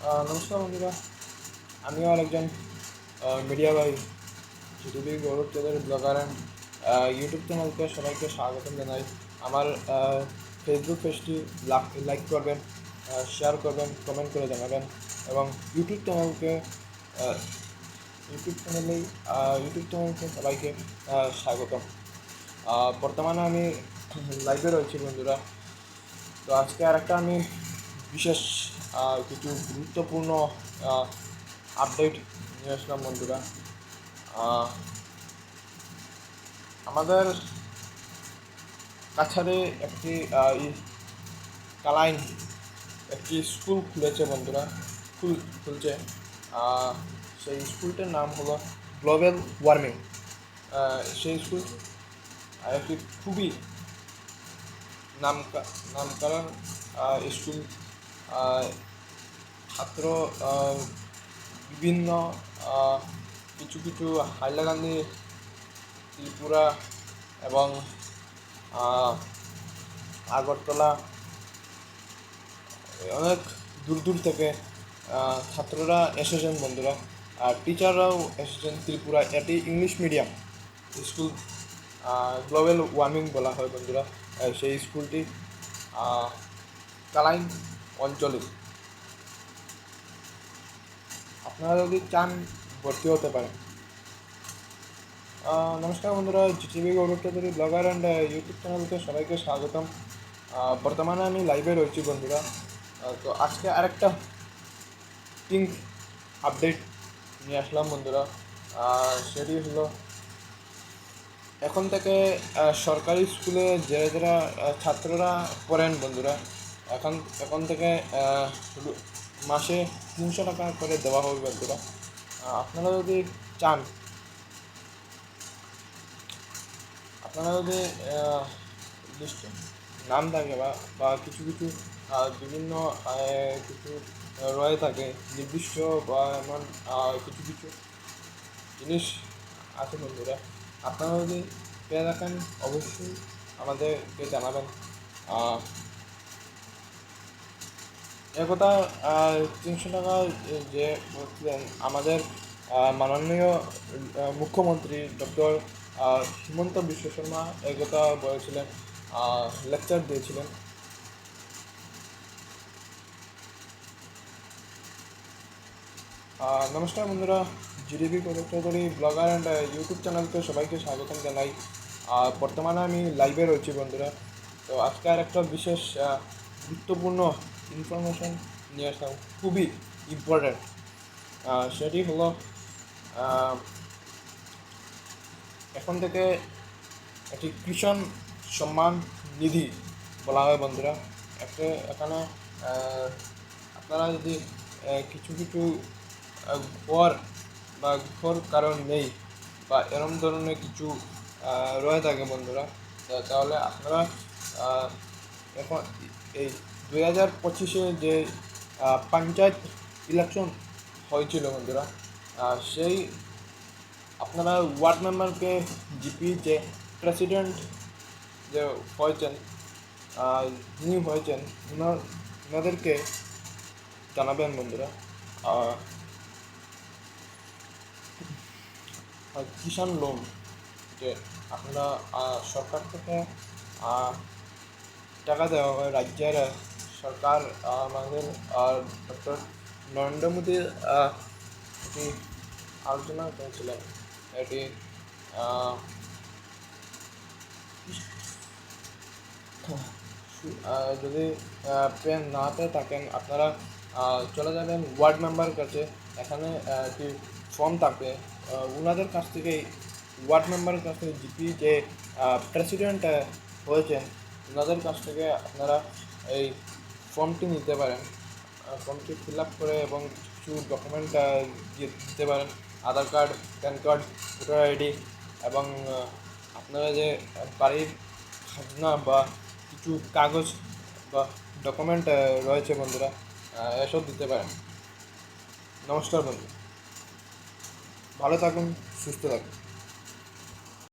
নমস্কার বন্ধুরা, আমিও আরেকজন মিডিয়া ভাই GTV Gaurav Chowdhury blogger and YouTube চ্যানেলকে সবাইকে স্বাগতম জানাই। আমার ফেসবুক পেজটি লাইক করবেন, শেয়ার করবেন, কমেন্ট করে জানাবেন এবং ইউটিউব চ্যানেলকে আহ, ইউটিউব চ্যানেলেই ইউটিউব চ্যানেলকে সবাইকে স্বাগতম। বর্তমানে আমি লাইভে রয়েছি বন্ধুরা। তো আজকে আরেকটা আমি বিশেষ কিছু গুরুত্বপূর্ণ আপডেট নিয়ে আসলাম বন্ধুরা। আহ, আমাদের কাছারে একটি কালাইন একটি স্কুল খুলেছে বন্ধুরা, খুলছে। আহ, সেই স্কুলটার নাম হলো গ্লোবাল ওয়ার্মিং। সেই স্কুল একটি খুবই নামকরণ স্কুল। আহ, ছাত্র বিভিন্ন কিছু কিছু হাইলাকান্দি, ত্রিপুরা এবং আগরতলা, অনেক দূর দূর থেকে ছাত্ররা এসেছেন বন্ধুরা। আর টিচাররাও এসেছেন ত্রিপুরা। এটি English medium school, global warming বলা হয় বন্ধুরা। সেই স্কুলটি কালাইন অঞ্চলে। আপনারা যদি চান ভর্তি হতে পারেন। নমস্কার বন্ধুরা, GTV Gaurav Chowdhury blogger and YouTube চ্যানেলকে সবাইকে স্বাগতম। বর্তমানে আমি লাইভে রয়েছি বন্ধুরা। তো আজকে আরেকটা পিঙ্ক আপডেট নিয়ে আসলাম বন্ধুরা। সেটি হলো, এখন থেকে সরকারি স্কুলে যারা যারা ছাত্ররা পড়েন বন্ধুরা, এখন এখন থেকে মাসে 300 টাকা করে দেওয়া হবে বন্ধুরা। আপনারা যদি চান, আপনারা যদি লিস্টে নাম থাকে বা কিছু কিছু বিভিন্ন কিছু রয়ে থাকে নির্দিষ্ট বা এমন কিছু কিছু জিনিস আছে বন্ধুরা, আপনারা যদি পেয়ে থাকেন অবশ্যই আমাদেরকে জানাবেন। একথা 300 টাকা যে বলছিলেন আমাদের মাননীয় মুখ্যমন্ত্রী ডক্টর হিমন্ত বিশ্ব শর্মা একথা বলেছিলেন, লেকচার দিয়েছিলেন। নমস্কার বন্ধুরা, GDP Gaurav Chowdhury blogger and YouTube চ্যানেলকে সবাইকে স্বাগতম জানাই। বর্তমানে আমি লাইভে রয়েছি বন্ধুরা। তো আজকে আর একটা বিশেষ গুরুত্বপূর্ণ ইনফরমেশন নিয়ে আসলাম, খুবই ইম্পর্ট্যান্ট। সেটি হলো, এখন থেকে একটি কৃষক সম্মান নিধি বলা হয় বন্ধুরা। এখানে আপনারা যদি কিছু কিছু ঘর বা ঘর কারণ নেই বা এরম ধরনের কিছু রয়ে থাকে বন্ধুরা, তাহলে আপনারা এখন এই 2025-এ যে পঞ্চায়েত ইলেকশন হয়েছিল বন্ধুরা, সেই আপনারা ওয়ার্ড মেম্বারকে জিপি যে প্রেসিডেন্ট যে হয়েছেন, যিনি হয়েছেন ওনাদেরকে জানাবেন বন্ধুরা। কিষাণ লোন যে আপনারা সরকার থেকে টাকা দেওয়া হয়, রাজ্যের সরকার আমাদের ডক্টর নরেন্দ্র মোদী এটি আলোচনা করেছিলেন। এটি যদি পেন না পেয়ে থাকেন আপনারা চলে যাবেন ওয়ার্ড মেম্বার কাছে। এখানে একটি ফর্ম থাকবে, ওনাদের কাছ থেকেই, ওয়ার্ড মেম্বারের কাছ থেকে জিপি যে প্রেসিডেন্ট হয়েছেন ওনাদের কাছ থেকে আপনারা এই ফর্মটি নিতে পারেন। ফর্মটি ফিল আপ করে এবং কিছু ডকুমেন্ট দিতে পারেন, Aadhaar card, PAN card, voter ID এবং আপনারা যে বাড়ির খাজনা বা কিছু কাগজ বা ডকুমেন্ট রয়েছে বন্ধুরা, এসব দিতে পারেন। নমস্কার বন্ধু, ভালো থাকুন, সুস্থ থাকুন।